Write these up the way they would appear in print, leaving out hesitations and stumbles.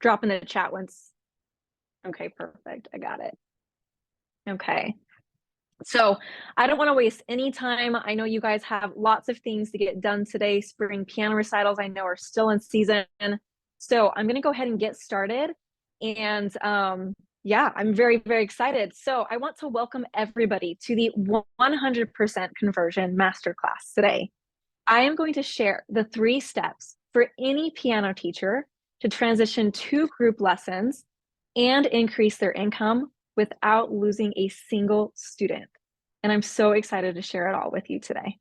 drop in the chat once. Okay, perfect. I got it. Okay. So I don't want to waste any time. I know you guys have lots of things to get done today. Spring piano recitals, I know, are still in season. So I'm going to go ahead and get started. And yeah, I'm very, very excited. So I want to welcome everybody to the 100% conversion masterclass today. I am going to share the 3 steps for any piano teacher to transition to group lessons and increase their income without losing a single student. And I'm so excited to share it all with you today.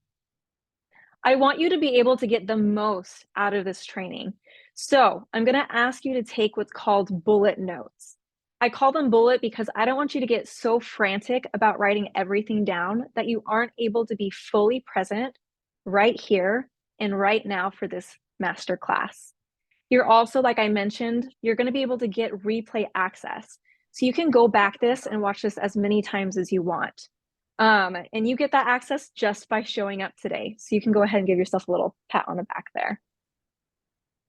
I want you to be able to get the most out of this training. So I'm going to ask you to take what's called bullet notes. I call them bullet because I don't want you to get so frantic about writing everything down that you aren't able to be fully present right here and right now for this master class. You're also, like I mentioned, you're going to be able to get replay access. So you can go back this and watch this as many times as you want. And you get that access just by showing up today. So you can go ahead and give yourself a little pat on the back there.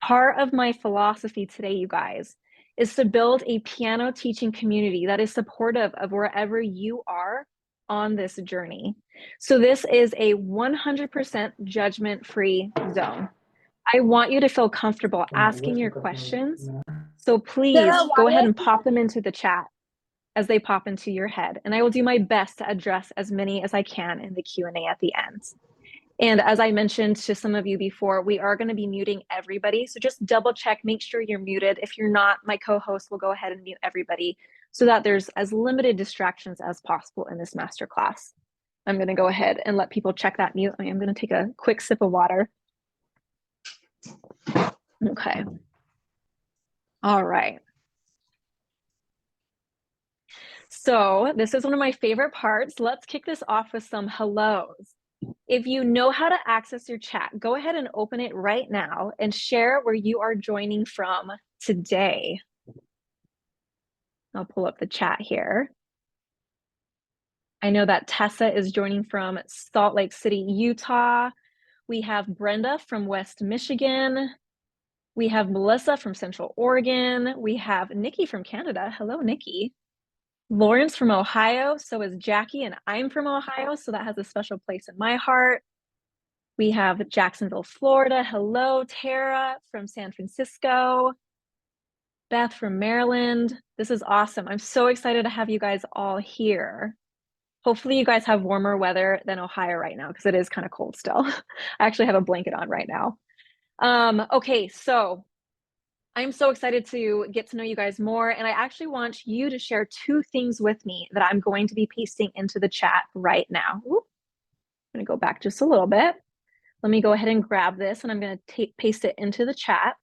Part of my philosophy today, you guys, is to build a piano teaching community that is supportive of wherever you are on this journey. So this is a 100% judgment-free zone. I want you to feel comfortable asking your questions. So please go ahead and pop them into the chat as they pop into your head. And I will do my best to address as many as I can in the Q&A at the end. And as I mentioned to some of you before, we are going to be muting everybody. So just double check, make sure you're muted. If you're not, my co-host will go ahead and mute everybody so that there's as limited distractions as possible in this masterclass. I'm going to go ahead and let people check that mute. I am going to take a quick sip of water. Okay. All right. So this is one of my favorite parts. Let's kick this off with some hellos. If you know how to access your chat, go ahead and open it right now and share where you are joining from today. I'll pull up the chat here. I know that Tessa is joining from Salt Lake City, Utah. We have Brenda from West Michigan. We have Melissa from Central Oregon. We have Nikki from Canada. Hello, Nikki. Lawrence from Ohio, so is Jackie, and I'm from Ohio, so that has a special place in my heart. We have Jacksonville, Florida. Hello, Tara from San Francisco. Beth from Maryland. This is awesome. I'm so excited to have you guys all here. Hopefully you guys have warmer weather than Ohio right now because it is kind of cold still. I actually have a blanket on right now. Okay, so I'm so excited to get to know you guys more, and I actually want you to share 2 things with me that I'm going to be pasting into the chat right now. Ooh, I'm going to go back just a little bit. Let me go ahead and grab this, and I'm going to paste it into the chat.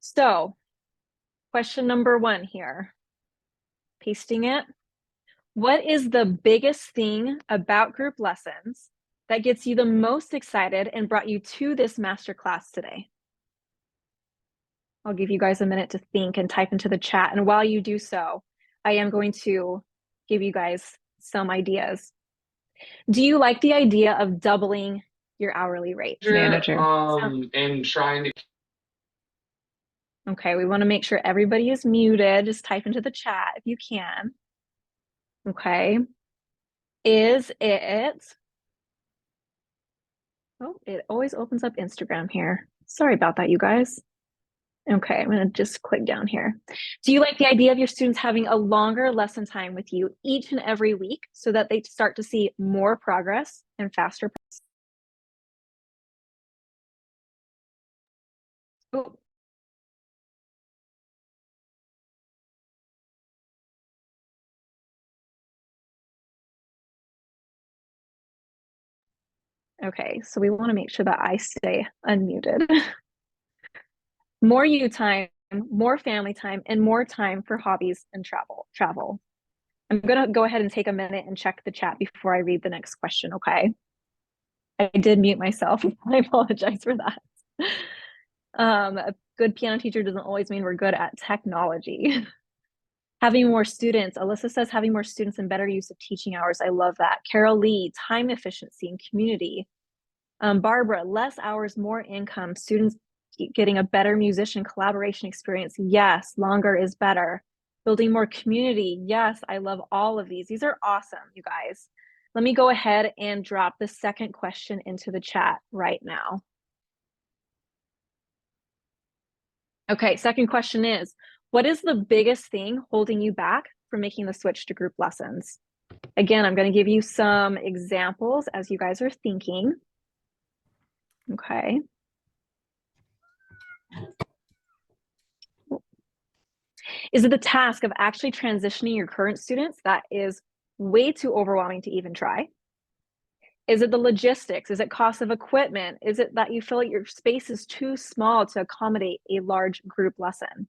So, question number 1 here. Pasting it. What is the biggest thing about group lessons that gets you the most excited and brought you to this masterclass today? I'll give you guys a minute to think and type into the chat. And while you do so, I am going to give you guys some ideas. Do you like the idea of doubling your hourly rate? Manager. And trying to. Okay, we want to make sure everybody is muted. Just type into the chat if you can. Okay. Is it? Oh, it always opens up Instagram here. Sorry about that, you guys. Okay, I'm going to just click down here. Do you like the idea of your students having a longer lesson time with you each and every week so that they start to see more progress and faster progress? Oh. Okay, so we want to make sure that I stay unmuted. More you time, more family time, and more time for hobbies and travel. I'm going to go ahead and take a minute and check the chat before I read the next question, okay? I did mute myself. I apologize for that. A good piano teacher doesn't always mean we're good at technology. Having more students. Alyssa says having more students and better use of teaching hours. I love that. Carol Lee, time efficiency and community. Barbara, less hours, more income. Students getting a better musician collaboration experience. Yes, longer is better. Building more community. Yes, I love all of these. These are awesome, you guys. Let me go ahead and drop the second question into the chat right now. Okay, second question is, what is the biggest thing holding you back from making the switch to group lessons? Again, I'm going to give you some examples as you guys are thinking. Okay. Is it the task of actually transitioning your current students that is way too overwhelming to even try? Is it the logistics? Is it cost of equipment? Is it that you feel like your space is too small to accommodate a large group lesson?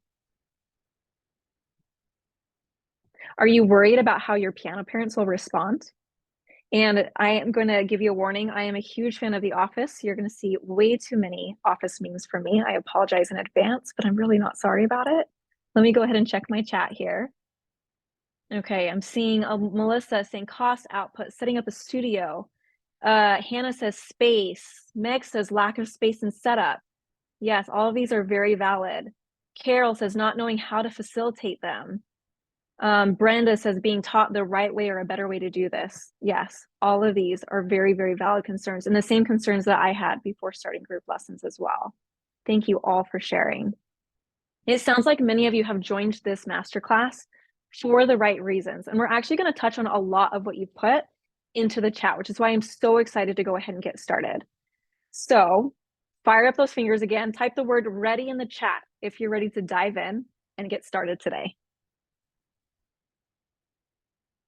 Are you worried about how your piano parents will respond? And I am going to give you a warning. I am a huge fan of The Office. You're going to see way too many Office memes from me. I apologize in advance, but I'm really not sorry about it. Let me go ahead and check my chat here. Okay, I'm seeing Melissa saying cost, output, setting up a studio. Hannah says space. Meg says lack of space and setup. Yes, all of these are very valid. Carol says not knowing how to facilitate them. Brenda says being taught the right way or a better way to do this. Yes, all of these are very, very valid concerns, and the same concerns that I had before starting group lessons as well. Thank you all for sharing. It sounds like many of you have joined this masterclass for the right reasons, and we're actually going to touch on a lot of what you put into the chat, which is why I'm so excited to go ahead and get started. So fire up those fingers again, type the word ready in the chat if you're ready to dive in and get started today.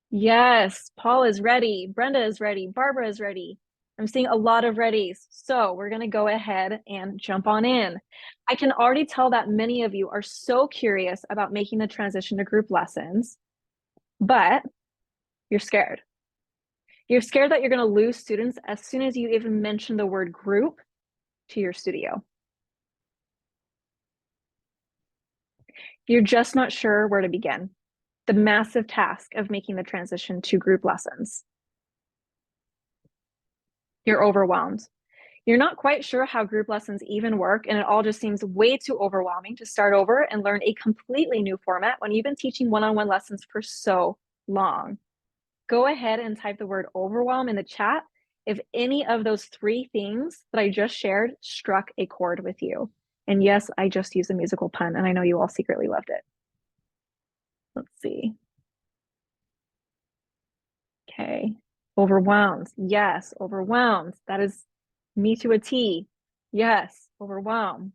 Yes, Paul is ready. Brenda is ready. Barbara is ready. I'm seeing a lot of readies. So we're going to go ahead and jump on in. I can already tell that many of you are so curious about making the transition to group lessons, but you're scared. You're scared that you're going to lose students as soon as you even mention the word group to your studio. You're just not sure where to begin. The massive task of making the transition to group lessons. You're overwhelmed. You're not quite sure how group lessons even work, and it all just seems way too overwhelming to start over and learn a completely new format when you've been teaching one-on-one lessons for so long. Go ahead and type the word overwhelm in the chat if any of those three things that I just shared struck a chord with you. And yes, I just used a musical pun, and I know you all secretly loved it. Let's see. Okay. Overwhelmed. Yes, overwhelmed. That is me to a T. Yes, overwhelmed.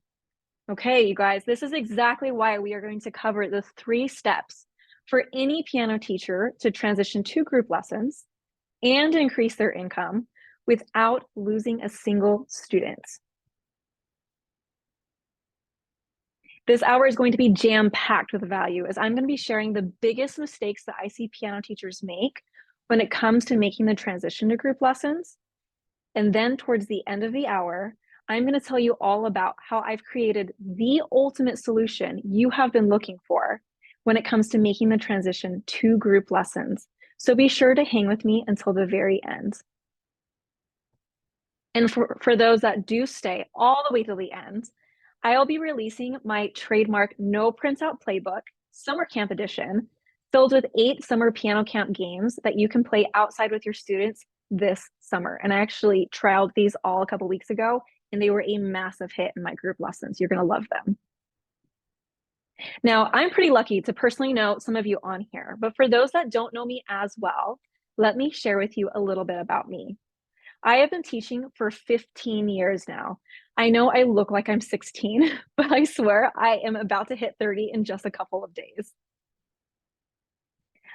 Okay, you guys, this is exactly why we are going to cover the 3 steps for any piano teacher to transition to group lessons and increase their income without losing a single student. This hour is going to be jam-packed with value, as I'm going to be sharing the biggest mistakes that I see piano teachers make when it comes to making the transition to group lessons. And then towards the end of the hour, I'm going to tell you all about how I've created the ultimate solution you have been looking for when it comes to making the transition to group lessons. So be sure to hang with me until the very end. And for those that do stay all the way to the end, I'll be releasing my trademark no printout playbook, summer camp edition, filled with 8 summer piano camp games that you can play outside with your students this summer. And I actually trialed these all a couple weeks ago, and they were a massive hit in my group lessons. You're going to love them. Now, I'm pretty lucky to personally know some of you on here, but for those that don't know me as well, let me share with you a little bit about me. I have been teaching for 15 years now. I know I look like I'm 16, but I swear I am about to hit 30 in just a couple of days.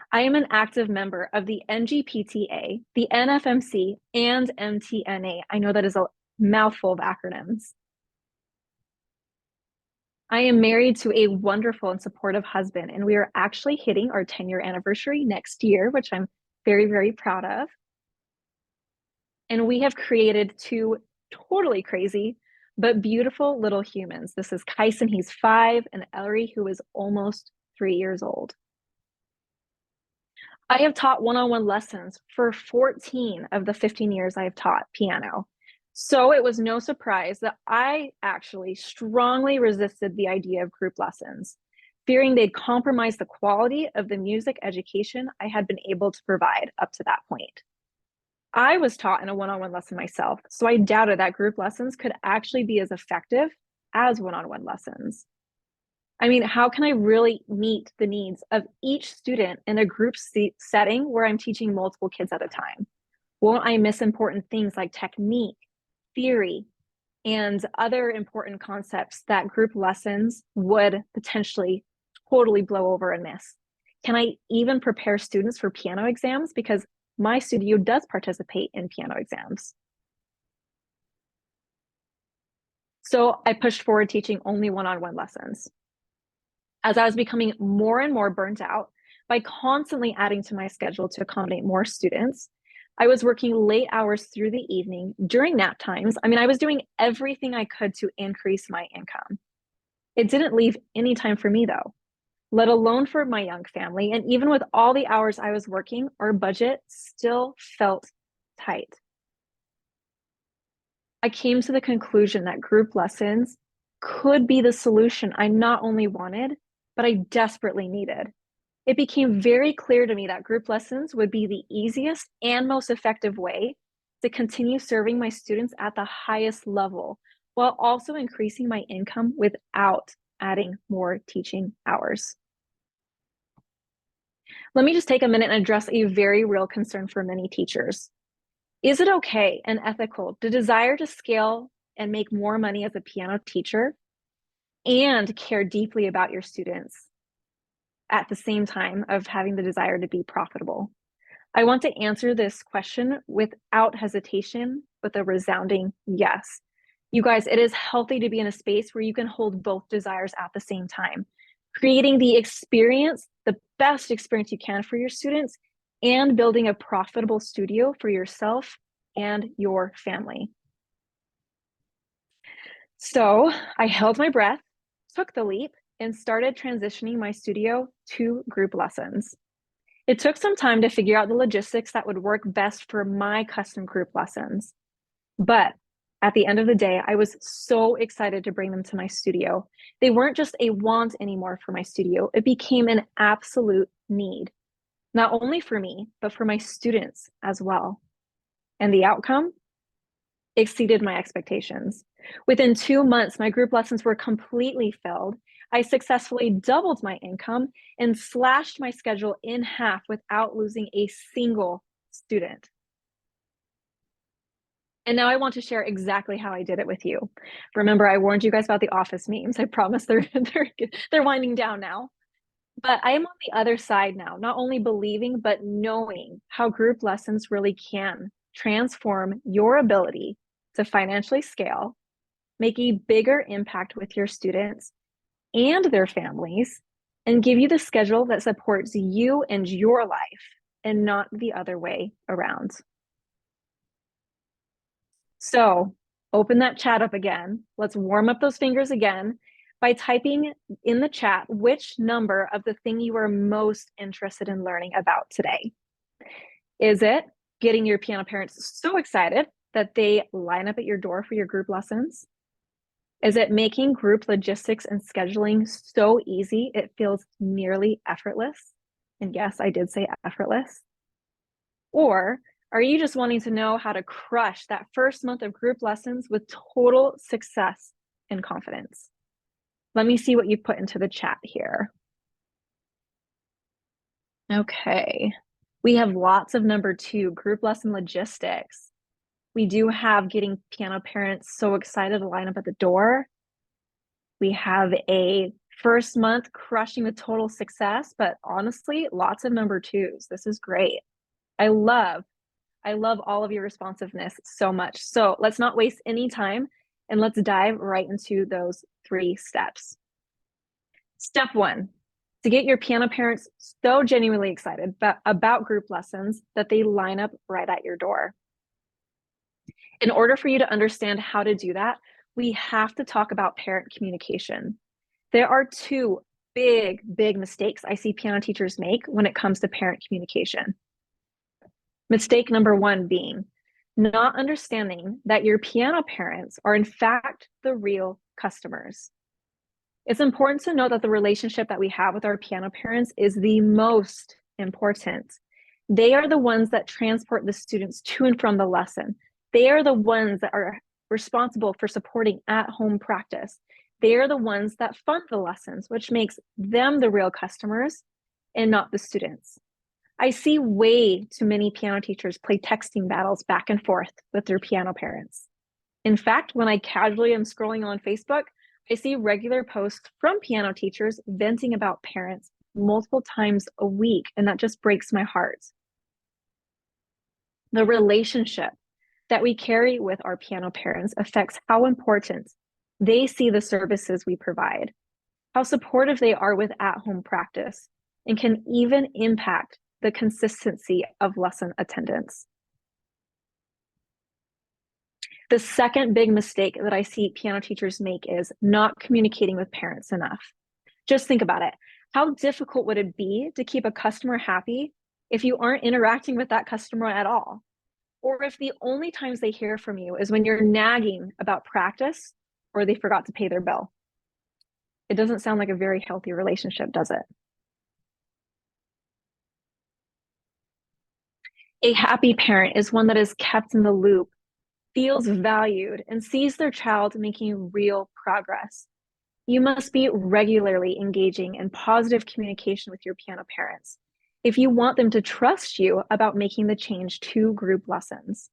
I am an active member of the NGPTA, the NFMC, and MTNA. I know that is a mouthful of acronyms. I am married to a wonderful and supportive husband, and we are actually hitting our 10-year anniversary next year, which I'm very, very proud of. And we have created 2 totally crazy but beautiful little humans. This is Kyson, he's 5, and Ellery, who is almost 3 years old. I have taught one-on-one lessons for 14 of the 15 years I have taught piano. So it was no surprise that I actually strongly resisted the idea of group lessons, fearing they'd compromise the quality of the music education I had been able to provide up to that point. I was taught in a one-on-one lesson myself, so I doubted that group lessons could actually be as effective as one-on-one lessons. I mean, how can I really meet the needs of each student in a group setting where I'm teaching multiple kids at a time? Won't I miss important things like technique, theory, and other important concepts that group lessons would potentially totally blow over and miss? Can I even prepare students for piano exams? Because my studio does participate in piano exams. So I pushed forward teaching only one-on-one lessons. As I was becoming more and more burnt out by constantly adding to my schedule to accommodate more students, I was working late hours through the evening during nap times. I mean, I was doing everything I could to increase my income. It didn't leave any time for me though, let alone for my young family. And even with all the hours I was working, our budget still felt tight. I came to the conclusion that group lessons could be the solution I not only wanted, but I desperately needed. It became very clear to me that group lessons would be the easiest and most effective way to continue serving my students at the highest level, while also increasing my income without adding more teaching hours. Let me just take a minute and address a very real concern for many teachers. Is it okay and ethical to desire to scale and make more money as a piano teacher and care deeply about your students at the same time of having the desire to be profitable? I want to answer this question without hesitation with a resounding yes. You guys, it is healthy to be in a space where you can hold both desires at the same time, creating the experience, the best experience you can for your students, and building a profitable studio for yourself and your family. So I held my breath, took the leap, and started transitioning my studio to group lessons. It took some time to figure out the logistics that would work best for my custom group lessons. But at the end of the day, I was so excited to bring them to my studio. They weren't just a want anymore for my studio. It became an absolute need, not only for me, but for my students as well. And the outcome exceeded my expectations. Within 2 months, my group lessons were completely filled. I successfully doubled my income and slashed my schedule in half without losing a single student. And now I want to share exactly how I did it with you. Remember, I warned you guys about the office memes. I promise they're winding down now. But I am on the other side now, not only believing, but knowing how group lessons really can transform your ability to financially scale, make a bigger impact with your students and their families, and give you the schedule that supports you and your life and not the other way around. So open that chat up again. Let's warm up those fingers again by typing in the chat which number of the thing you are most interested in learning about today. Is it getting your piano parents so excited that they line up at your door for your group lessons? Is it making group logistics and scheduling so easy it feels nearly effortless? And yes, I did say effortless. Or are you just wanting to know how to crush that first month of group lessons with total success and confidence? Let me see what you put into the chat here. Okay, we have lots of number 2, group lesson logistics. We do have getting piano parents so excited to line up at the door. We have a first month crushing with total success, but honestly, lots of number 2s. This is great. I love all of your responsiveness so much. So let's not waste any time and let's dive right into those 3 steps. Step 1, to get your piano parents so genuinely excited about group lessons that they line up right at your door. In order for you to understand how to do that, we have to talk about parent communication. There are 2 big mistakes I see piano teachers make when it comes to parent communication. Mistake number 1 being not understanding that your piano parents are in fact the real customers. It's important to note that the relationship that we have with our piano parents is the most important. They are the ones that transport the students to and from the lesson. They are the ones that are responsible for supporting at-home practice. They are the ones that fund the lessons, which makes them the real customers and not the students. I see way too many piano teachers play texting battles back and forth with their piano parents. In fact, when I casually am scrolling on Facebook, I see regular posts from piano teachers venting about parents multiple times a week, and that just breaks my heart. The relationship that we carry with our piano parents affects how important they see the services we provide, how supportive they are with at-home practice, and can even impact the consistency of lesson attendance. The second big mistake that I see piano teachers make is not communicating with parents enough. Just think about it. How difficult would it be to keep a customer happy if you aren't interacting with that customer at all? Or if the only times they hear from you is when you're nagging about practice or they forgot to pay their bill? It doesn't sound like a very healthy relationship, does it? A happy parent is one that is kept in the loop, feels valued, and sees their child making real progress. You must be regularly engaging in positive communication with your piano parents if you want them to trust you about making the change to group lessons.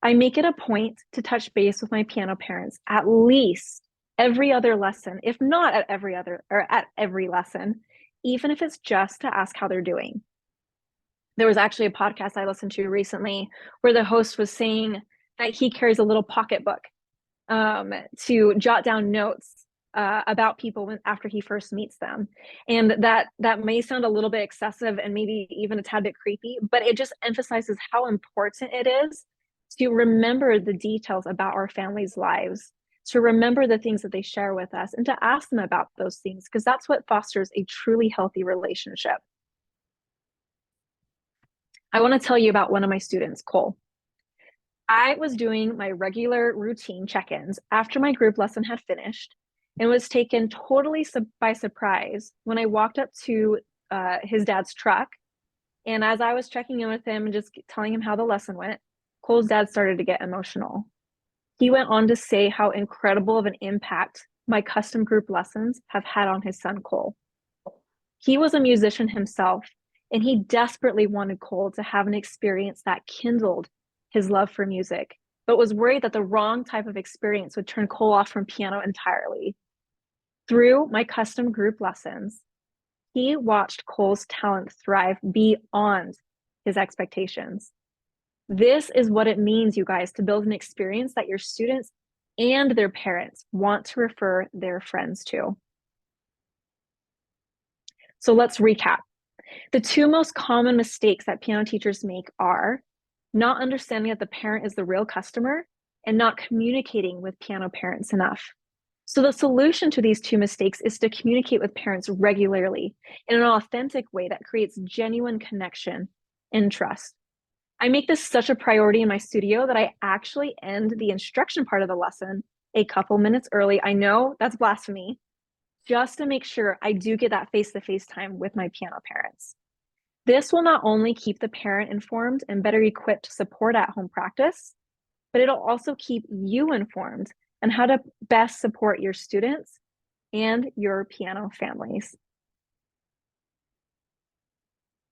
I make it a point to touch base with my piano parents at least every other lesson, if not at every lesson, even if it's just to ask how they're doing. There was actually a podcast I listened to recently where the host was saying that he carries a little pocketbook to jot down notes about people after he first meets them. And that may sound a little bit excessive and maybe even a tad bit creepy, but it just emphasizes how important it is to remember the details about our family's lives, to remember the things that they share with us, and to ask them about those things, because that's what fosters a truly healthy relationship. I want to tell you about one of my students, Cole. I was doing my regular routine check-ins after my group lesson had finished and was taken totally by surprise when I walked up to his dad's truck. And as I was checking in with him and just telling him how the lesson went, Cole's dad started to get emotional. He went on to say how incredible of an impact my custom group lessons have had on his son, Cole. He was a musician himself, and he desperately wanted Cole to have an experience that kindled his love for music, but was worried that the wrong type of experience would turn Cole off from piano entirely. Through my custom group lessons, he watched Cole's talent thrive beyond his expectations. This is what it means, you guys, to build an experience that your students and their parents want to refer their friends to. So let's recap. The two most common mistakes that piano teachers make are not understanding that the parent is the real customer and not communicating with piano parents enough. So the solution to these two mistakes is to communicate with parents regularly in an authentic way that creates genuine connection and trust. I make this such a priority in my studio that I actually end the instruction part of the lesson a couple minutes early. I know that's blasphemy, just to make sure I do get that face-to-face time with my piano parents. This will not only keep the parent informed and better equipped to support at-home practice, but it'll also keep you informed on how to best support your students and your piano families.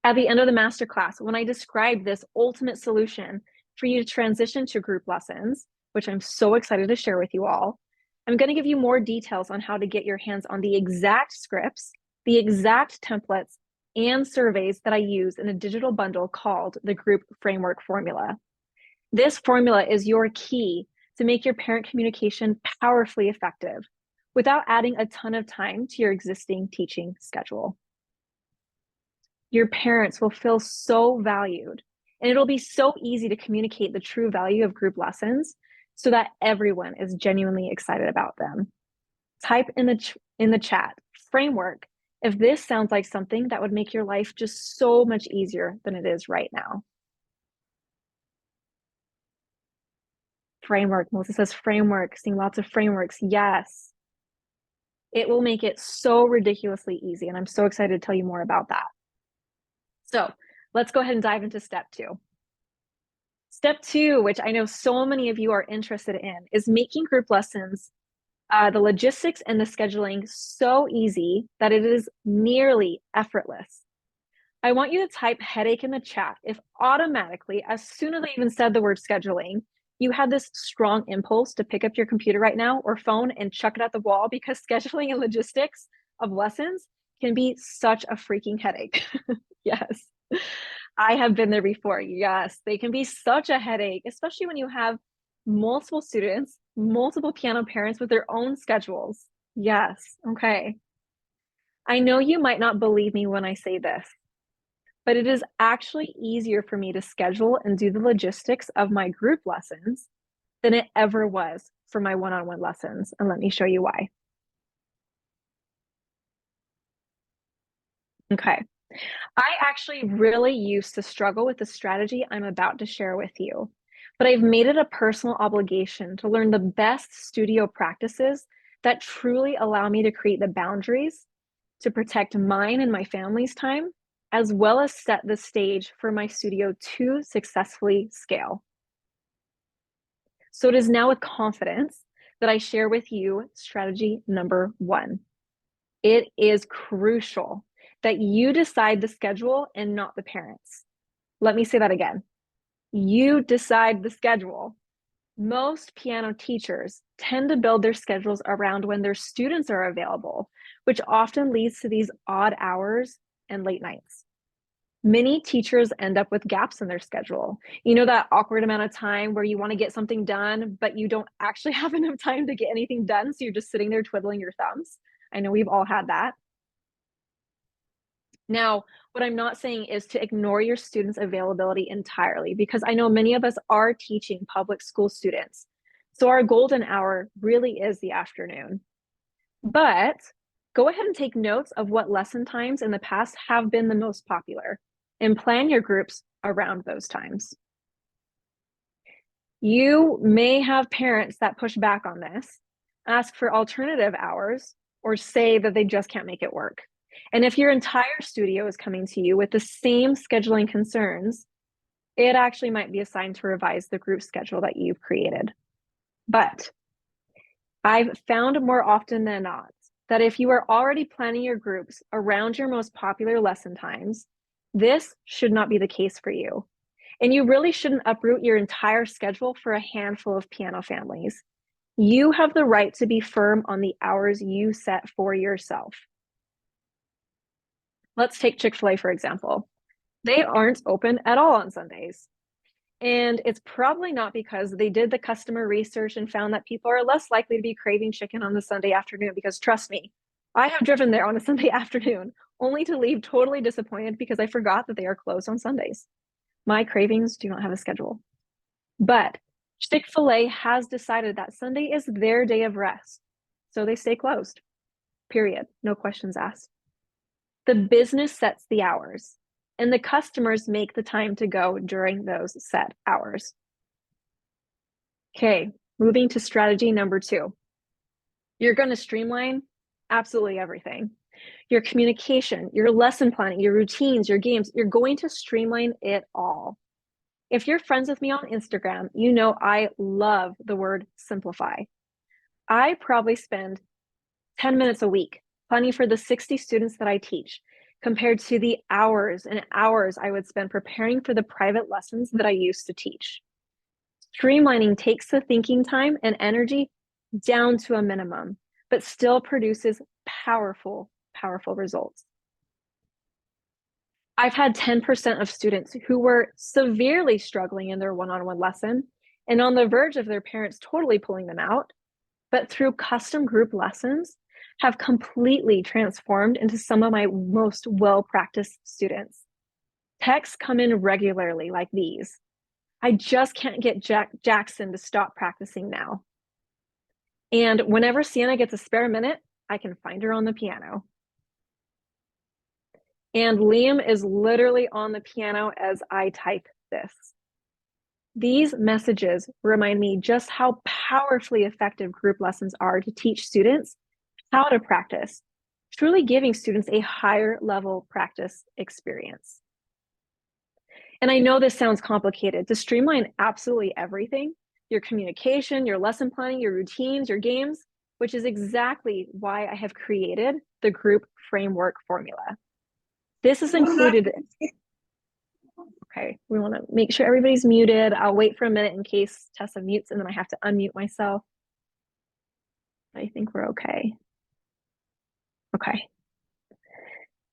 At the end of the masterclass, when I described this ultimate solution for you to transition to group lessons, which I'm so excited to share with you all, I'm going to give you more details on how to get your hands on the exact scripts, the exact templates, and surveys that I use in a digital bundle called the Group Framework Formula. This formula is your key to make your parent communication powerfully effective without adding a ton of time to your existing teaching schedule. Your parents will feel so valued, and it'll be so easy to communicate the true value of group lessons so that everyone is genuinely excited about them. Type in the chat framework if this sounds like something that would make your life just so much easier than it is right now. framework. Melissa says framework, seeing lots of frameworks. Yes. It will make it so ridiculously easy. And I'm so excited to tell you more about that. So let's go ahead and dive into step 2. Step 2, which I know so many of you are interested in, is making group lessons, the logistics and the scheduling so easy that it is nearly effortless. I want you to type headache in the chat if automatically, as soon as I even said the word scheduling, you had this strong impulse to pick up your computer right now or phone and chuck it at the wall, because scheduling and logistics of lessons can be such a freaking headache. Yes, I have been there before. Yes, they can be such a headache, especially when you have multiple students, multiple piano parents with their own schedules. Yes, okay. I know you might not believe me when I say this, but it is actually easier for me to schedule and do the logistics of my group lessons than it ever was for my one-on-one lessons. And let me show you why. Okay. I actually really used to struggle with the strategy I'm about to share with you, but I've made it a personal obligation to learn the best studio practices that truly allow me to create the boundaries to protect mine and my family's time, as well as set the stage for my studio to successfully scale. So it is now with confidence that I share with you strategy number 1. It is crucial that you decide the schedule and not the parents. Let me say that again. You decide the schedule. Most piano teachers tend to build their schedules around when their students are available, which often leads to these odd hours and late nights. Many teachers end up with gaps in their schedule. You know, that awkward amount of time where you want to get something done, but you don't actually have enough time to get anything done, so you're just sitting there twiddling your thumbs. I know we've all had that. Now, what I'm not saying is to ignore your students' availability entirely, because I know many of us are teaching public school students. So our golden hour really is the afternoon. But go ahead and take notes of what lesson times in the past have been the most popular and plan your groups around those times. You may have parents that push back on this, ask for alternative hours, or say that they just can't make it work. And if your entire studio is coming to you with the same scheduling concerns, it actually might be a sign to revise the group schedule that you've created. But I've found more often than not that if you are already planning your groups around your most popular lesson times, this should not be the case for you. And you really shouldn't uproot your entire schedule for a handful of piano families. You have the right to be firm on the hours you set for yourself. Let's take Chick-fil-A, for example. They aren't open at all on Sundays. And it's probably not because they did the customer research and found that people are less likely to be craving chicken on the Sunday afternoon, because trust me, I have driven there on a Sunday afternoon only to leave totally disappointed because I forgot that they are closed on Sundays. My cravings do not have a schedule. But Chick-fil-A has decided that Sunday is their day of rest, so they stay closed, period. No questions asked. The business sets the hours, and the customers make the time to go during those set hours. Okay, moving to strategy number 2. You're going to streamline absolutely everything. Your communication, your lesson planning, your routines, your games, you're going to streamline it all. If you're friends with me on Instagram, you know I love the word simplify. I probably spend 10 minutes a week planning for the 60 students that I teach, compared to the hours and hours I would spend preparing for the private lessons that I used to teach. Streamlining takes the thinking time and energy down to a minimum, but still produces powerful, powerful results. I've had 10% of students who were severely struggling in their one-on-one lesson and on the verge of their parents totally pulling them out, but through custom group lessons have completely transformed into some of my most well-practiced students. Texts come in regularly like these. I just can't get Jackson to stop practicing now. And whenever Sienna gets a spare minute, I can find her on the piano. And Liam is literally on the piano as I type this. These messages remind me just how powerfully effective group lessons are to teach students how to practice, truly giving students a higher level practice experience. And I know this sounds complicated. To streamline absolutely everything, your communication, your lesson planning, your routines, your games, which is exactly why I have created the group framework formula. This is included. Okay, we want to make sure everybody's muted. I'll wait for a minute in case Tessa mutes and then I have to unmute myself. I think we're okay.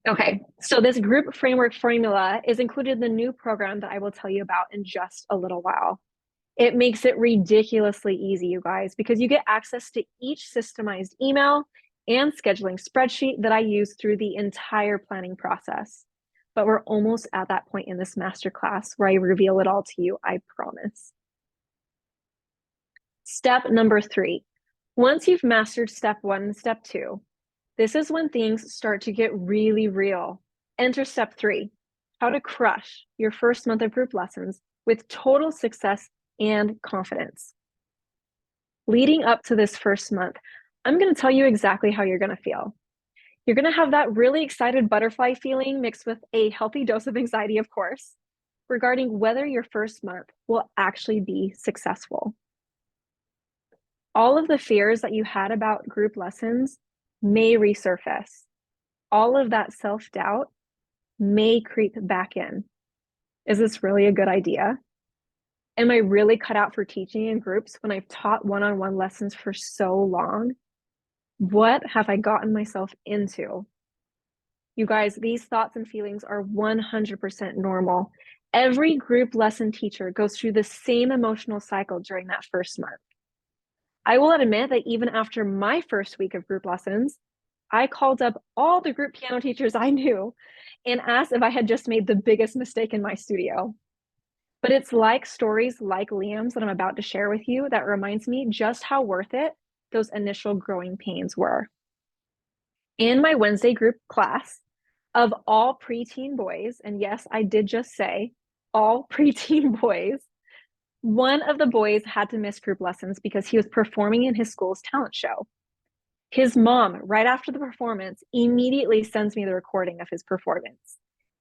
Okay, so this group framework formula is included in the new program that I will tell you about in just a little while. It makes it ridiculously easy, you guys, because you get access to each systemized email and scheduling spreadsheet that I use through the entire planning process. But we're almost at that point in this masterclass where I reveal it all to you, I promise. Step number 3. Once you've mastered step 1 and step 2, this is when things start to get really real. Enter step 3, how to crush your first month of group lessons with total success and confidence. Leading up to this first month, I'm going to tell you exactly how you're going to feel. You're going to have that really excited butterfly feeling mixed with a healthy dose of anxiety, of course, regarding whether your first month will actually be successful. All of the fears that you had about group lessons may resurface. All of that self-doubt may creep back in. Is this really a good idea? Am I really cut out for teaching in groups when I've taught one-on-one lessons for so long? What have I gotten myself into? You guys, these thoughts and feelings are 100% normal. Every group lesson teacher goes through the same emotional cycle during that first month. I will admit that even after my first week of group lessons, I called up all the group piano teachers I knew and asked if I had just made the biggest mistake in my studio. But it's like stories like Liam's that I'm about to share with you that reminds me just how worth it those initial growing pains were. In my Wednesday group class, of all preteen boys, and yes, I did just say all preteen boys, one of the boys had to miss group lessons because he was performing in his school's talent show. His mom, right after the performance, immediately sends me the recording of his performance.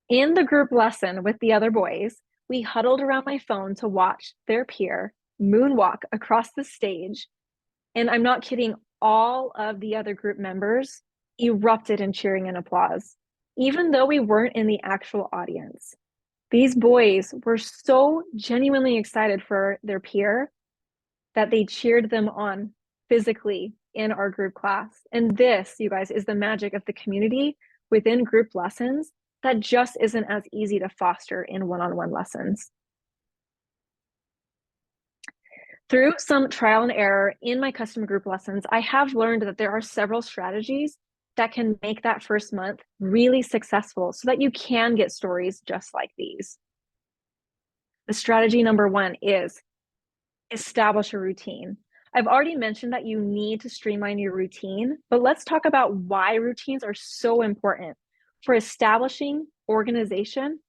In the group lesson with the other boys, we huddled around my phone to watch their peer moonwalk across the stage. And I'm not kidding, all of the other group members erupted in cheering and applause, even though we weren't in the actual audience. These boys were so genuinely excited for their peer that they cheered them on physically in our group class. And this, you guys, is the magic of the community within group lessons that just isn't as easy to foster in one-on-one lessons. Through some trial and error in my custom group lessons, I have learned that there are several strategies that can make that first month really successful so that you can get stories just like these. The strategy number 1 is establish a routine. I've already mentioned that you need to streamline your routine, but let's talk about why routines are so important for establishing organization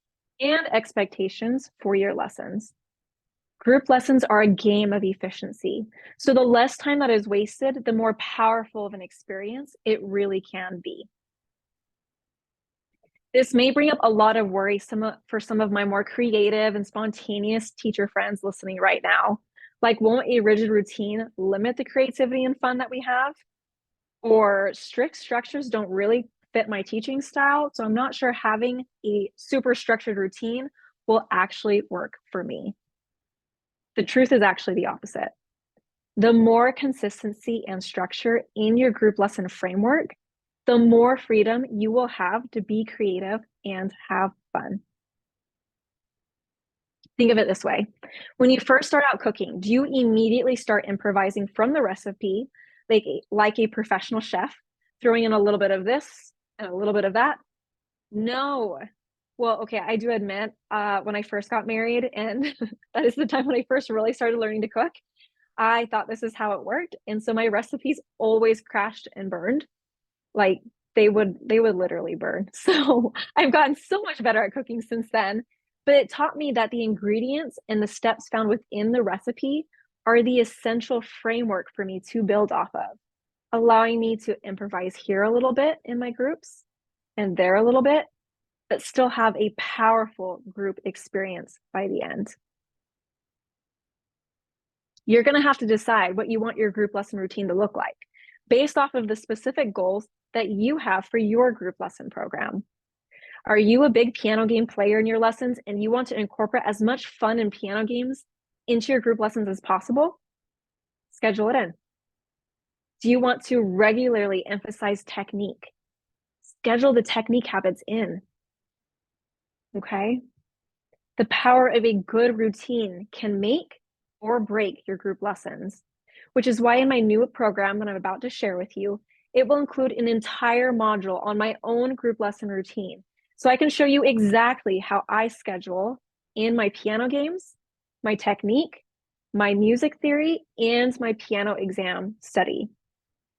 and expectations for your lessons. Group lessons are a game of efficiency. So the less time that is wasted, the more powerful of an experience it really can be. This may bring up a lot of worry for some of my more creative and spontaneous teacher friends listening right now. Like, won't a rigid routine limit the creativity and fun that we have? Or strict structures don't really fit my teaching style, so I'm not sure having a super structured routine will actually work for me. The truth is actually the opposite. The more consistency and structure in your group lesson framework, the more freedom you will have to be creative and have fun. Think of it this way. When you first start out cooking, do you immediately start improvising from the recipe like a professional chef, throwing in a little bit of this and a little bit of that? No. Well, okay, I do admit, when I first got married, and that is the time when I first really started learning to cook, I thought this is how it worked. And so my recipes always crashed and burned. Like they would literally burn. So I've gotten so much better at cooking since then. but it taught me that the ingredients and the steps found within the recipe are the essential framework for me to build off of, allowing me to improvise here a little bit in my groups and there a little bit, but still have a powerful group experience by the end. You're going to have to decide what you want your group lesson routine to look like based off of the specific goals that you have for your group lesson program. Are you a big piano game player in your lessons and you want to incorporate as much fun and piano games into your group lessons as possible? Schedule it in. Do you want to regularly emphasize technique? Schedule the technique habits in. Okay? The power of a good routine can make or break your group lessons, which is why in my new program that I'm about to share with you, it will include an entire module on my own group lesson routine. So I can show you exactly how I schedule in my piano games, my technique, my music theory, and my piano exam study.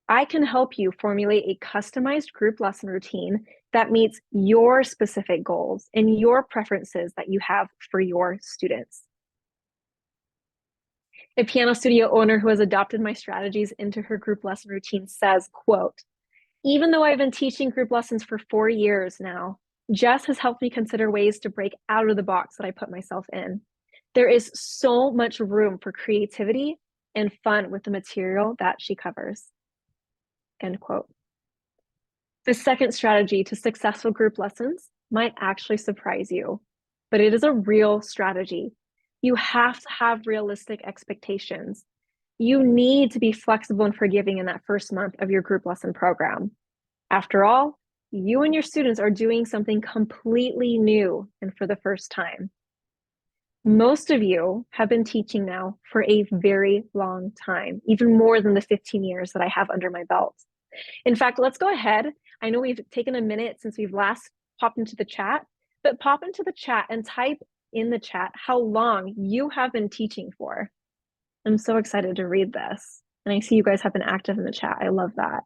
I can help you formulate a customized group lesson routine that meets your specific goals and your preferences that you have for your students. A piano studio owner who has adopted my strategies into her group lesson routine says, quote, "Even though I've been teaching group lessons for 4 years now, Jess has helped me consider ways to break out of the box that I put myself in. There is so much room for creativity and fun with the material that she covers." End quote. The second strategy to successful group lessons might actually surprise you, but it is a real strategy. You have to have realistic expectations. You need to be flexible and forgiving in that first month of your group lesson program. After all, you and your students are doing something completely new and for the first time. Most of you have been teaching now for a very long time, even more than the 15 years that I have under my belt. In fact, let's go ahead. I know we've taken a minute since we've last popped into the chat, but pop into the chat and type in the chat how long you have been teaching for. I'm so excited to read this. And I see you guys have been active in the chat. I love that.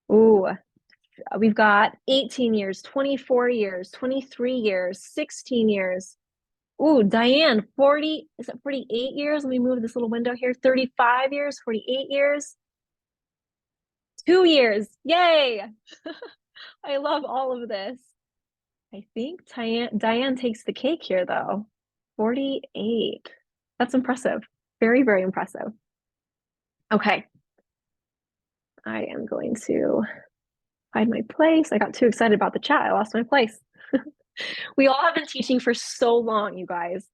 Ooh, we've got 18 years, 24 years, 23 years, 16 years. Ooh, Diane, 40, is it 48 years? Let me move this little window here. 35 years, 48 years. 2 years. Yay. I love all of this. I think Diane takes the cake here though. 48. That's impressive. Very, very impressive. Okay. I am going to find my place. I got too excited about the chat. I lost my place. We all have been teaching for so long, you guys,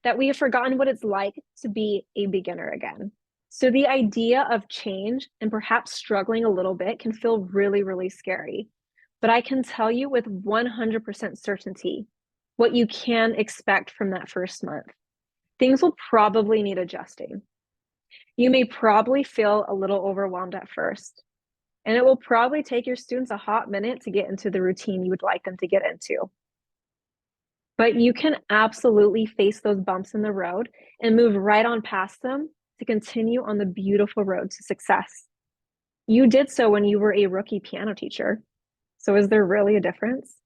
that we have forgotten what it's like to be a beginner again. So the idea of change and perhaps struggling a little bit can feel really, really scary. But I can tell you with 100% certainty what you can expect from that first month. Things will probably need adjusting. You may probably feel a little overwhelmed at first, and it will probably take your students a hot minute to get into the routine you would like them to get into. But you can absolutely face those bumps in the road and move right on past them to continue on the beautiful road to success. You did so when you were a rookie piano teacher. So is there really a difference?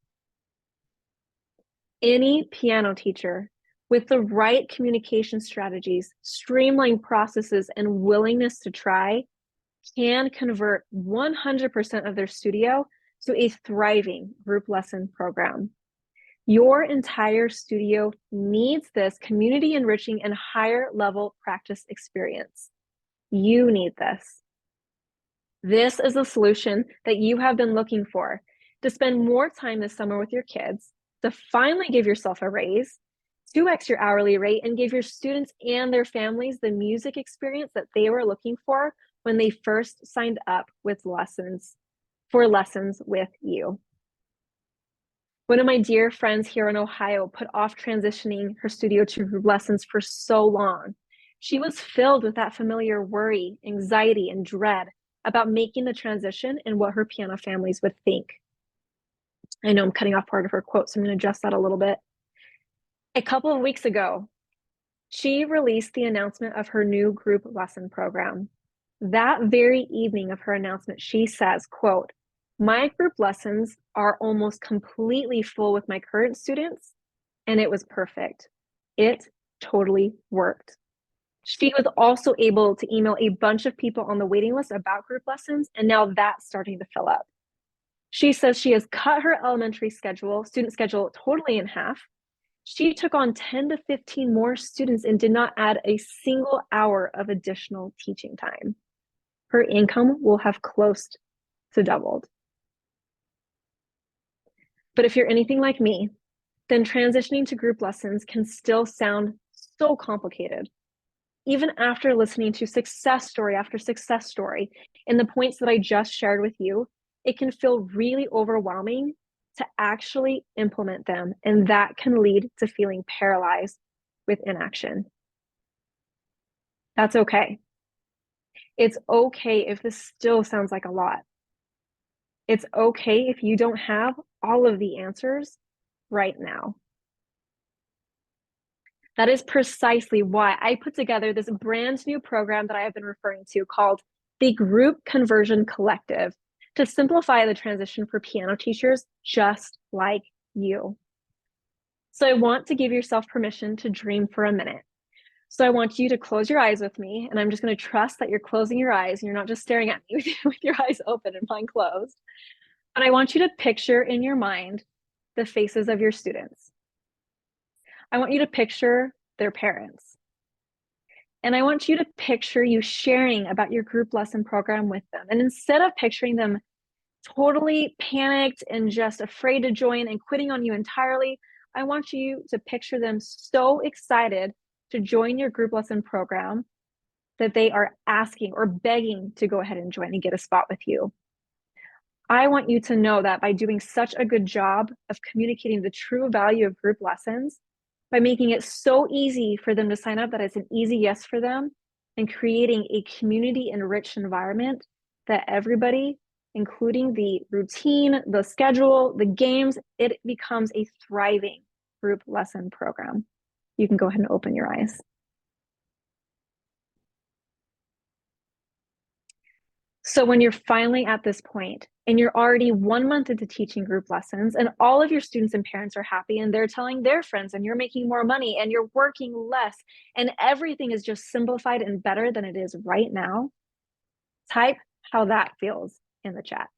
Any piano teacher with the right communication strategies, streamlined processes, and willingness to try can convert 100% of their studio to a thriving group lesson program. Your entire studio needs this community enriching and higher level practice experience. You need this. This is the solution that you have been looking for, to spend more time this summer with your kids, to finally give yourself a raise, 2x your hourly rate, and give your students and their families the music experience that they were looking for when they first signed up with lessons with you. One of my dear friends here in Ohio put off transitioning her studio to group lessons for so long. She was filled with that familiar worry, anxiety, and dread about making the transition and what her piano families would think. I know I'm cutting off part of her quote, so I'm going to adjust that a little bit. A couple of weeks ago, she released the announcement of her new group lesson program. That very evening of her announcement, she says, quote, "My group lessons are almost completely full with my current students, and it was perfect. It totally worked. She was also able to email a bunch of people on the waiting list about group lessons, and now that's starting to fill up. She says she has cut her elementary student schedule totally in half. She took on 10 to 15 more students and did not add a single hour of additional teaching time. Her income will have close to doubled. But if you're anything like me, then transitioning to group lessons can still sound so complicated. Even after listening to success story after success story and the points that I just shared with you, it can feel really overwhelming to actually implement them. And that can lead to feeling paralyzed with inaction. That's okay. It's okay if this still sounds like a lot. It's okay if you don't have all of the answers right now. That is precisely why I put together this brand new program that I have been referring to called the Group Conversion Collective to simplify the transition for piano teachers just like you. So I want to give yourself permission to dream for a minute. So I want you to close your eyes with me, and I'm just going to trust that you're closing your eyes and you're not just staring at me with your eyes open and mine closed. And I want you to picture in your mind the faces of your students. I want you to picture their parents. And I want you to picture you sharing about your group lesson program with them. And instead of picturing them totally panicked and just afraid to join and quitting on you entirely, I want you to picture them so excited to join your group lesson program that they are asking or begging to go ahead and join and get a spot with you. I want you to know that by doing such a good job of communicating the true value of group lessons, by making it so easy for them to sign up that it's an easy yes for them, and creating a community-enriched environment that everybody, including the routine, the schedule, the games, it becomes a thriving group lesson program. You can go ahead and open your eyes. So when you're finally at this point and you're already 1 month into teaching group lessons and all of your students and parents are happy and they're telling their friends and you're making more money and you're working less and everything is just simplified and better than it is right now, type how that feels in the chat.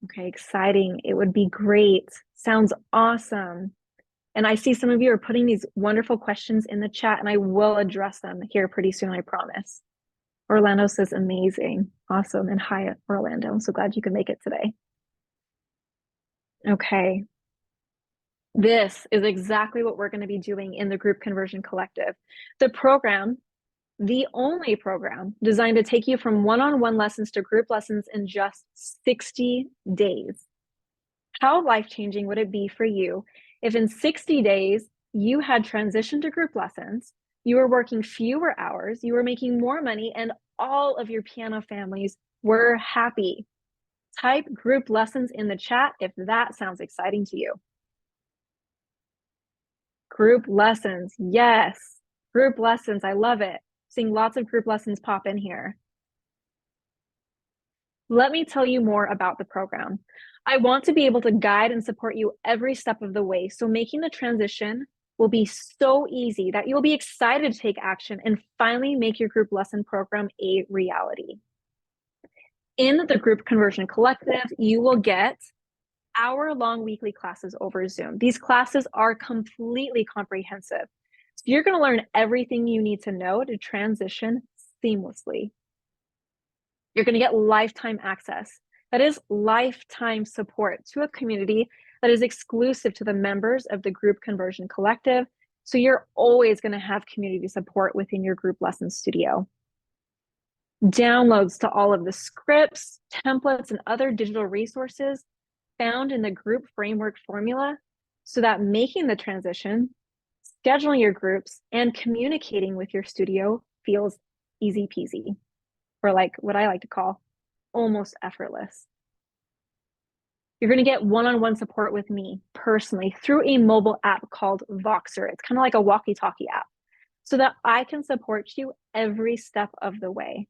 Okay, exciting. It would be great. Sounds awesome. And I see some of you are putting these wonderful questions in the chat, and I will address them here pretty soon, I promise. Orlando says amazing. Awesome. And hi, Orlando. I'm so glad you could make it today. Okay. This is exactly what we're going to be doing in the Group Conversion Collective. The program, the only program designed to take you from one-on-one lessons to group lessons in just 60 days. How life-changing would it be for you if in 60 days you had transitioned to group lessons, you were working fewer hours, you were making more money, and all of your piano families were happy? Type group lessons in the chat if that sounds exciting to you. Group lessons, yes. Group lessons, I love it. Seeing lots of group lessons pop in here. Let me tell you more about the program. I want to be able to guide and support you every step of the way, so making the transition will be so easy that you'll be excited to take action and finally make your group lesson program a reality. In the Group Conversion Collective, you will get hour-long weekly classes over Zoom. These classes are completely comprehensive. So you're going to learn everything you need to know to transition seamlessly. You're going to get lifetime access. That is lifetime support to a community that is exclusive to the members of the Group Conversion Collective. So you're always going to have community support within your group lesson studio. Downloads to all of the scripts, templates, and other digital resources found in the group framework formula, so that making the transition, scheduling your groups, and communicating with your studio feels easy peasy, or like what I like to call almost effortless. You're going to get one-on-one support with me personally through a mobile app called Voxer. It's kind of like a walkie-talkie app. so that I can support you every step of the way.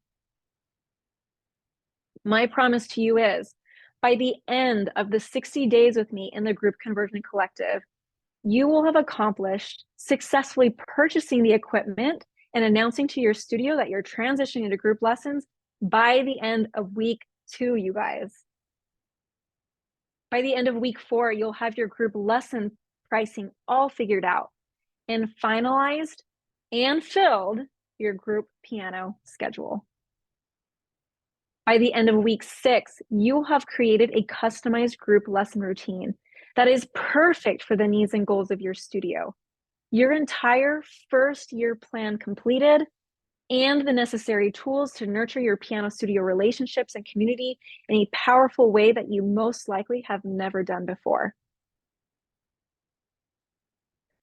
My promise to you is, by the end of the 60 days with me in the Group Conversion Collective, you will have accomplished successfully purchasing the equipment and announcing to your studio that you're transitioning into group lessons by the end of week 2, you guys. By the end of week 4, you'll have your group lesson pricing all figured out and finalized and filled your group piano schedule. By the end of week 6, you'll have created a customized group lesson routine that is perfect for the needs and goals of your studio. Your entire first year plan completed, and the necessary tools to nurture your piano studio relationships and community in a powerful way that you most likely have never done before.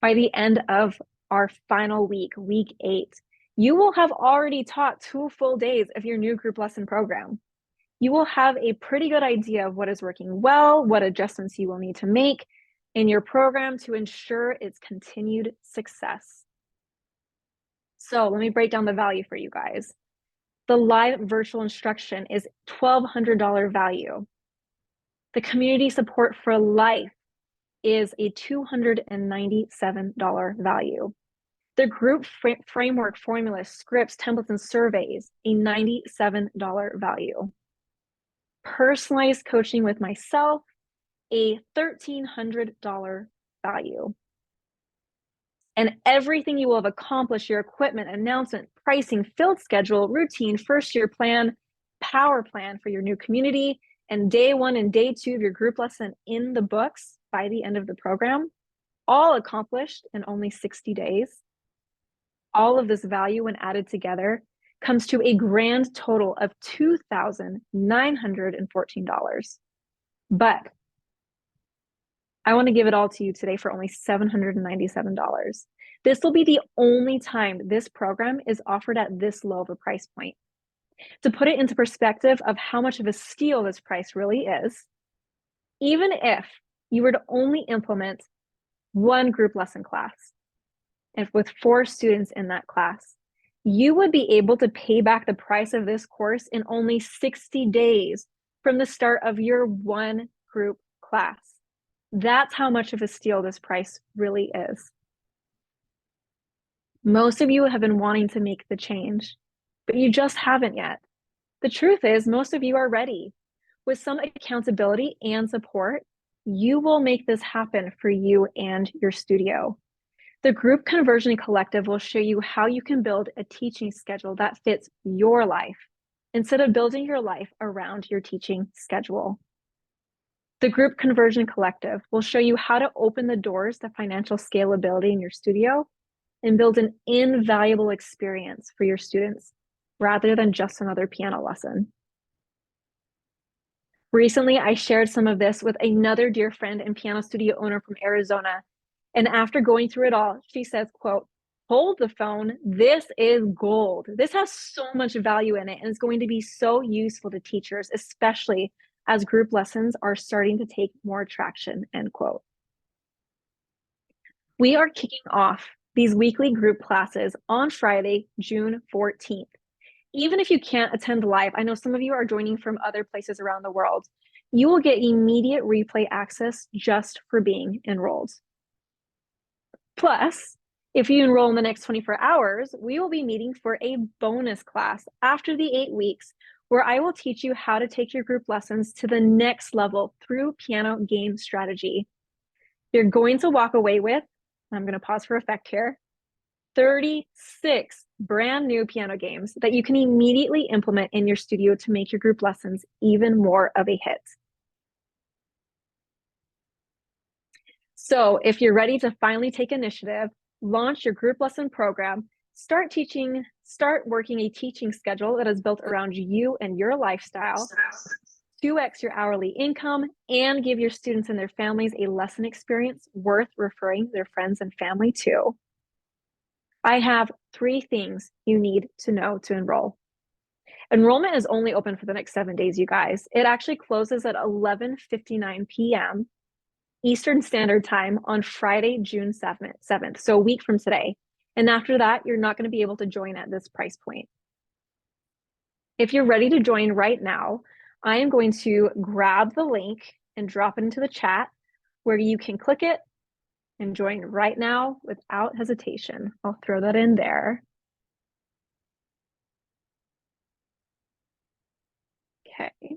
By the end of our final week, week 8, you will have already taught 2 full days of your new group lesson program. You will have a pretty good idea of what is working well, what adjustments you will need to make in your program to ensure its continued success. So let me break down the value for you guys. The live virtual instruction is $1,200 value. The community support for life is a $297 value. The group framework, formulas, scripts, templates, and surveys, a $97 value. Personalized coaching with myself, a $1,300 value. And everything you will have accomplished, your equipment, announcement, pricing, field schedule, routine, first year plan, power plan for your new community, and day 1 and day 2 of your group lesson in the books by the end of the program, all accomplished in only 60 days. All of this value, when added together, comes to a grand total of $2,914. But I want to give it all to you today for only $797. This will be the only time this program is offered at this low of a price point. To put it into perspective of how much of a steal this price really is, even if you were to only implement 1 group lesson class, and with 4 students in that class, you would be able to pay back the price of this course in only 60 days from the start of your 1 group class. That's how much of a steal this price really is. Most of you have been wanting to make the change, but you just haven't yet. The truth is, most of you are ready. With some accountability and support, you will make this happen for you and your studio. The Group Conversion Collective will show you how you can build a teaching schedule that fits your life instead of building your life around your teaching schedule. The Group Conversion Collective will show you how to open the doors to financial scalability in your studio and build an invaluable experience for your students rather than just another piano lesson. Recently, I shared some of this with another dear friend and piano studio owner from Arizona. And after going through it all, she says, quote, "Hold the phone. This is gold. This has so much value in it and it's going to be so useful to teachers, especially as group lessons are starting to take more traction," end quote. We are kicking off these weekly group classes on Friday, June 14th. Even if you can't attend live, I know some of you are joining from other places around the world, you will get immediate replay access just for being enrolled. Plus, if you enroll in the next 24 hours, we will be meeting for a bonus class after the 8 weeks where I will teach you how to take your group lessons to the next level through piano game strategy. You're going to walk away with, I'm going to pause for effect here, 36 brand new piano games that you can immediately implement in your studio to make your group lessons even more of a hit. So if you're ready to finally take initiative, launch your group lesson program, start working a teaching schedule that is built around you and your lifestyle, 2x your hourly income, and give your students and their families a lesson experience worth referring their friends and family to, I have 3 things you need to know to enroll. Enrollment is only open for the next 7 days, you guys. It actually closes at 11:59 p.m. Eastern Standard Time on Friday, June 7th, so a week from today. And after that, you're not going to be able to join at this price point. If you're ready to join right now, I am going to grab the link and drop it into the chat where you can click it and join right now without hesitation. I'll throw that in there. Okay.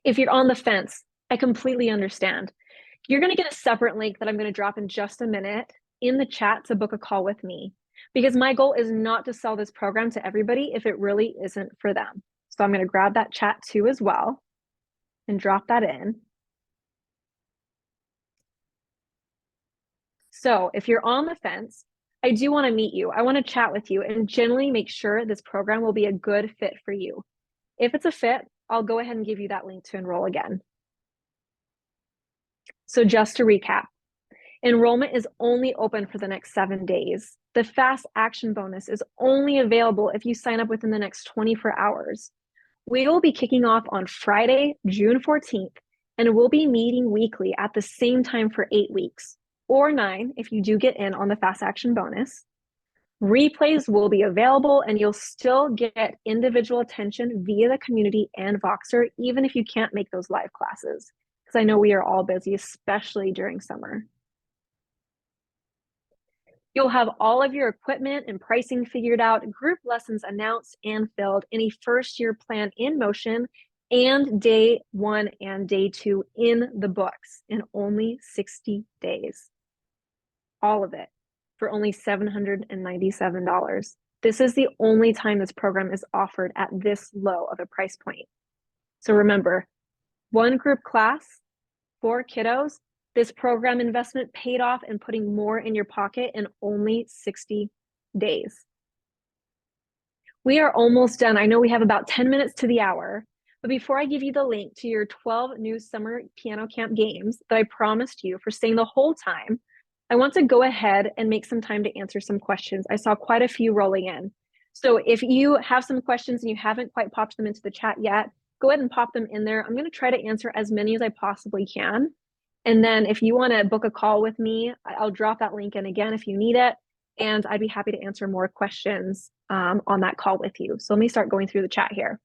If you're on the fence, I completely understand. You're going to get a separate link that I'm going to drop in just a minute in the chat to book a call with me, because my goal is not to sell this program to everybody if it really isn't for them. So I'm going to grab that chat too as well and drop that in. So if you're on the fence, I do want to meet you. I want to chat with you and generally make sure this program will be a good fit for you. If it's a fit, I'll go ahead and give you that link to enroll again. So just to recap, enrollment is only open for the next 7 days. The fast action bonus is only available if you sign up within the next 24 hours. We will be kicking off on Friday, June 14th, and we'll be meeting weekly at the same time for 8 weeks, or 9 if you do get in on the fast action bonus. Replays will be available and you'll still get individual attention via the community and Voxer, even if you can't make those live classes, because I know we are all busy, especially during summer. You'll have all of your equipment and pricing figured out, group lessons announced and filled, any first year plan in motion, and day 1 and day 2 in the books in only 60 days. All of it for only $797. This is the only time this program is offered at this low of a price point. So remember, 1 group class, 4 kiddos, this program investment paid off and putting more in your pocket in only 60 days. We are almost done. I know we have about 10 minutes to the hour, but before I give you the link to your 12 new summer piano camp games that I promised you for staying the whole time, I want to go ahead and make some time to answer some questions. I saw quite a few rolling in. So if you have some questions and you haven't quite popped them into the chat yet, go ahead and pop them in there. I'm going to try to answer as many as I possibly can. And then if you want to book a call with me, I'll drop that link in again if you need it. And I'd be happy to answer more questions on that call with you. So let me start going through the chat here.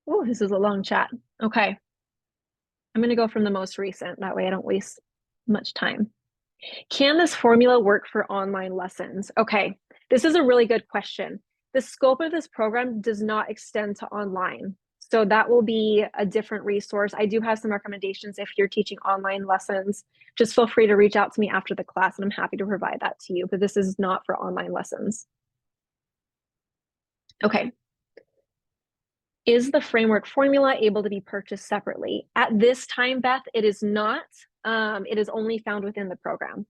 Oh, this is a long chat. Okay. I'm going to go from the most recent. That way I don't waste much time. Can this formula work for online lessons? Okay, this is a really good question. The scope of this program does not extend to online. So that will be a different resource. I do have some recommendations if you're teaching online lessons. Just feel free to reach out to me after the class and I'm happy to provide that to you, but this is not for online lessons. Okay. Is the framework formula able to be purchased separately? At this time, Beth, it is not. It is only found within the program.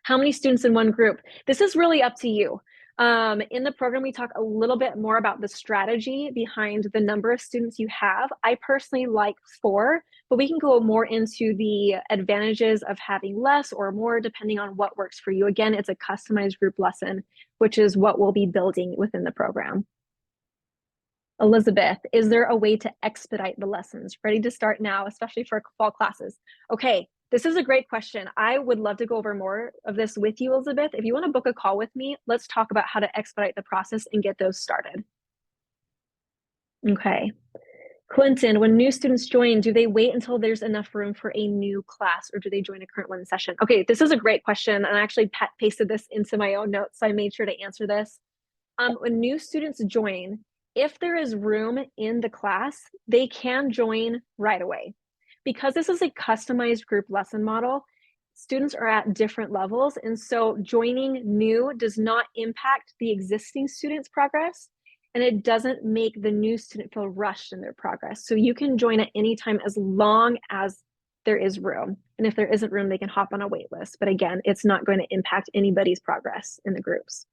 How many students in one group? This is really up to you. In the program, we talk a little bit more about the strategy behind the number of students you have. I personally like 4, but we can go more into the advantages of having less or more depending on what works for you. Again, it's a customized group lesson, which is what we'll be building within the program. Elizabeth, is there a way to expedite the lessons? Ready to start now, especially for fall classes? Okay, this is a great question. I would love to go over more of this with you, Elizabeth. If you want to book a call with me, let's talk about how to expedite the process and get those started. Okay. Clinton, when new students join, do they wait until there's enough room for a new class or do they join a current one session? Okay, this is a great question. And I actually pasted this into my own notes, so I made sure to answer this. When new students join, if there is room in the class, they can join right away. Because this is a customized group lesson model, students are at different levels. And so joining new does not impact the existing student's progress. And it doesn't make the new student feel rushed in their progress. So you can join at any time as long as there is room. And if there isn't room, they can hop on a wait list. But again, it's not going to impact anybody's progress in the groups.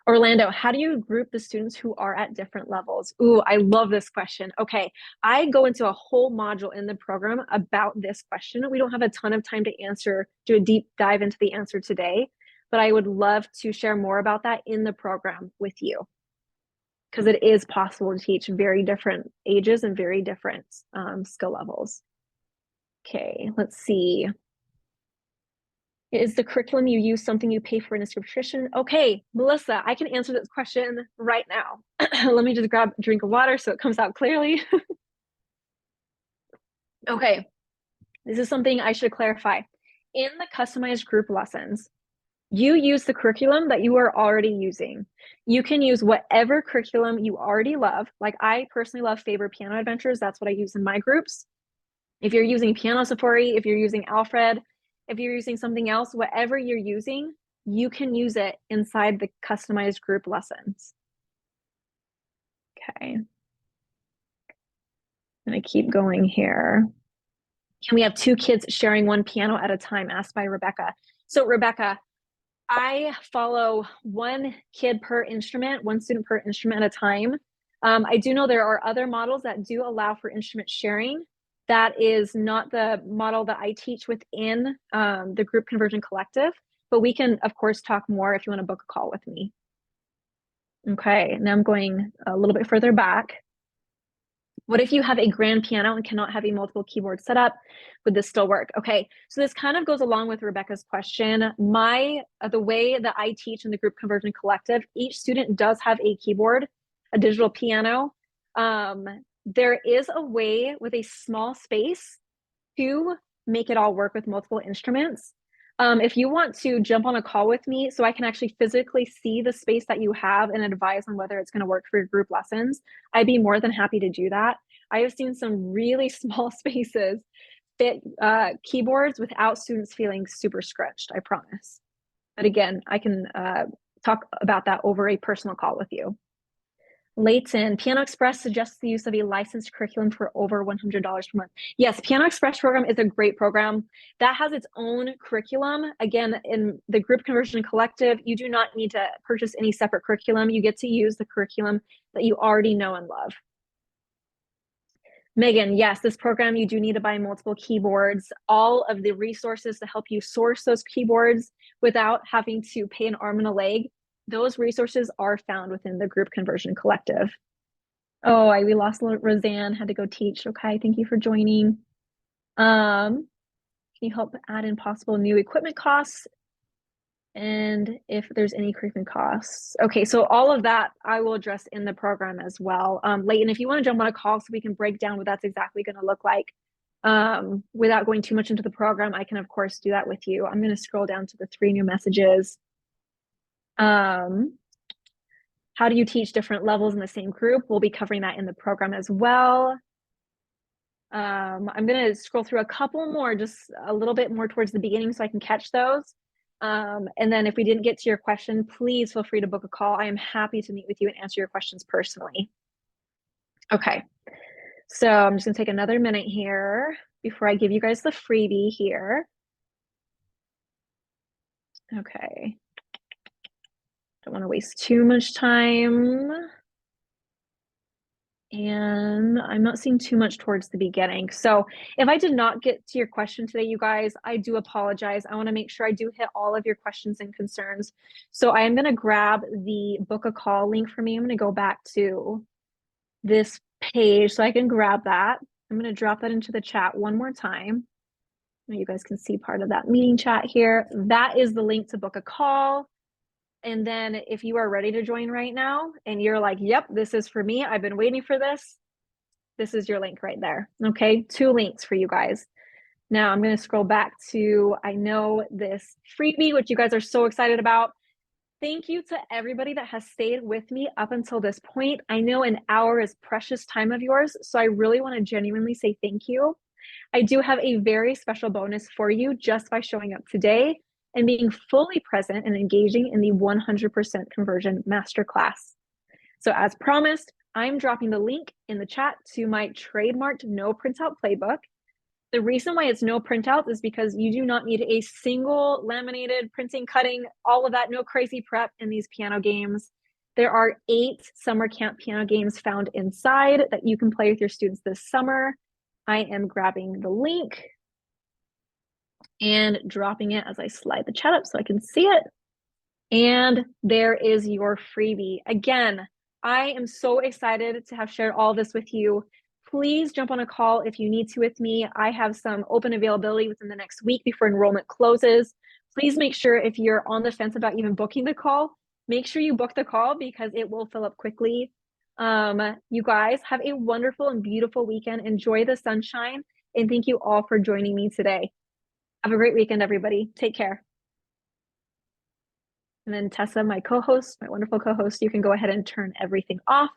Orlando, how do you group the students who are at different levels? Ooh, I love this question. Okay, I go into a whole module in the program about this question. We don't have a ton of time to do a deep dive into the answer today, but I would love to share more about that in the program with you. because it is possible to teach very different ages and very different skill levels. Okay, let's see. Is the curriculum you use something you pay for in a subscription? Okay, Melissa, I can answer this question right now. Let me just grab a drink of water so it comes out clearly. Okay, this is something I should clarify. In the customized group lessons, you use the curriculum that you are already using. You can use whatever curriculum you already love. Like I personally love Faber Piano Adventures. That's what I use in my groups. If you're using Piano Safari, if you're using Alfred, if you're using something else, whatever you're using, you can use it inside the customized group lessons. Okay. I'm gonna keep going here. Can we have 2 kids sharing one piano at a time? Asked by Rebecca. So Rebecca, I follow 1 kid per instrument, 1 student per instrument at a time. I do know there are other models that do allow for instrument sharing. That is not the model that I teach within the Group Conversion Collective, but we can, of course, talk more if you want to book a call with me. Okay, now I'm going a little bit further back. What if you have a grand piano and cannot have a multiple keyboard setup? Would this still work? Okay, so this kind of goes along with Rebecca's question. The way that I teach in the Group Conversion Collective, each student does have a keyboard, a digital piano. There is a way with a small space to make it all work with multiple instruments. If you want to jump on a call with me so I can actually physically see the space that you have and advise on whether it's going to work for your group lessons, I'd be more than happy to do that. I have seen some really small spaces fit keyboards without students feeling super scratched, I promise. But again, I can talk about that over a personal call with you. Layton, Piano Express suggests the use of a licensed curriculum for over $100 per month. Yes, Piano Express program is a great program that has its own curriculum. Again, in the Group Conversion Collective, you do not need to purchase any separate curriculum. You get to use the curriculum that you already know and love. Megan, yes, this program, you do need to buy multiple keyboards. All of the resources to help you source those keyboards without having to pay an arm and a leg, those resources are found within the Group Conversion Collective. Oh, we lost Roseanne, had to go teach. Okay, thank you for joining. Can you help add in possible new equipment costs? And if there's any curriculum costs. Okay, so all of that I will address in the program as well. Layton, if you want to jump on a call so we can break down what that's exactly going to look like without going too much into the program, I can of course do that with you. I'm going to scroll down to the 3 new messages. How do you teach different levels in the same group? We'll be covering that in the program as well. I'm going to scroll through a couple more, just a little bit more towards the beginning so I can catch those. And then if we didn't get to your question, please feel free to book a call. I am happy to meet with you and answer your questions personally. Okay, so I'm just going to take another minute here before I give you guys the freebie here. Okay. Don't want to waste too much time. And I'm not seeing too much towards the beginning. So if I did not get to your question today, you guys, I do apologize. I want to make sure I do hit all of your questions and concerns. So I am going to grab the book a call link for me. I'm going to go back to this page so I can grab that. I'm going to drop that into the chat one more time. You guys can see part of that meeting chat here. That is the link to book a call. And then if you are ready to join right now and you're like, yep, this is for me, I've been waiting for this, this is your link right there. Okay, 2 links for you guys. Now I'm going to scroll back to, I know this freebie, which you guys are so excited about. Thank you to everybody that has stayed with me up until this point. I know an hour is precious time of yours, so I really want to genuinely say thank you. I do have a very special bonus for you just by showing up today and being fully present and engaging in the 100% conversion masterclass. So as promised, I'm dropping the link in the chat to my trademarked no printout playbook. The reason why it's no printout is because you do not need a single laminated printing, cutting, all of that, no crazy prep in these piano games. There are 8 summer camp piano games found inside that you can play with your students this summer. I am grabbing the link and dropping it as I slide the chat up so I can see it. And there is your freebie. Again, I am so excited to have shared all this with you. Please jump on a call if you need to with me. I have some open availability within the next week before enrollment closes. Please make sure if you're on the fence about even booking the call, make sure you book the call because it will fill up quickly. You guys have a wonderful and beautiful weekend. Enjoy the sunshine, and thank you all for joining me today. Have a great weekend, everybody. Take care. And then Tessa, my co-host, my wonderful co-host, you can go ahead and turn everything off.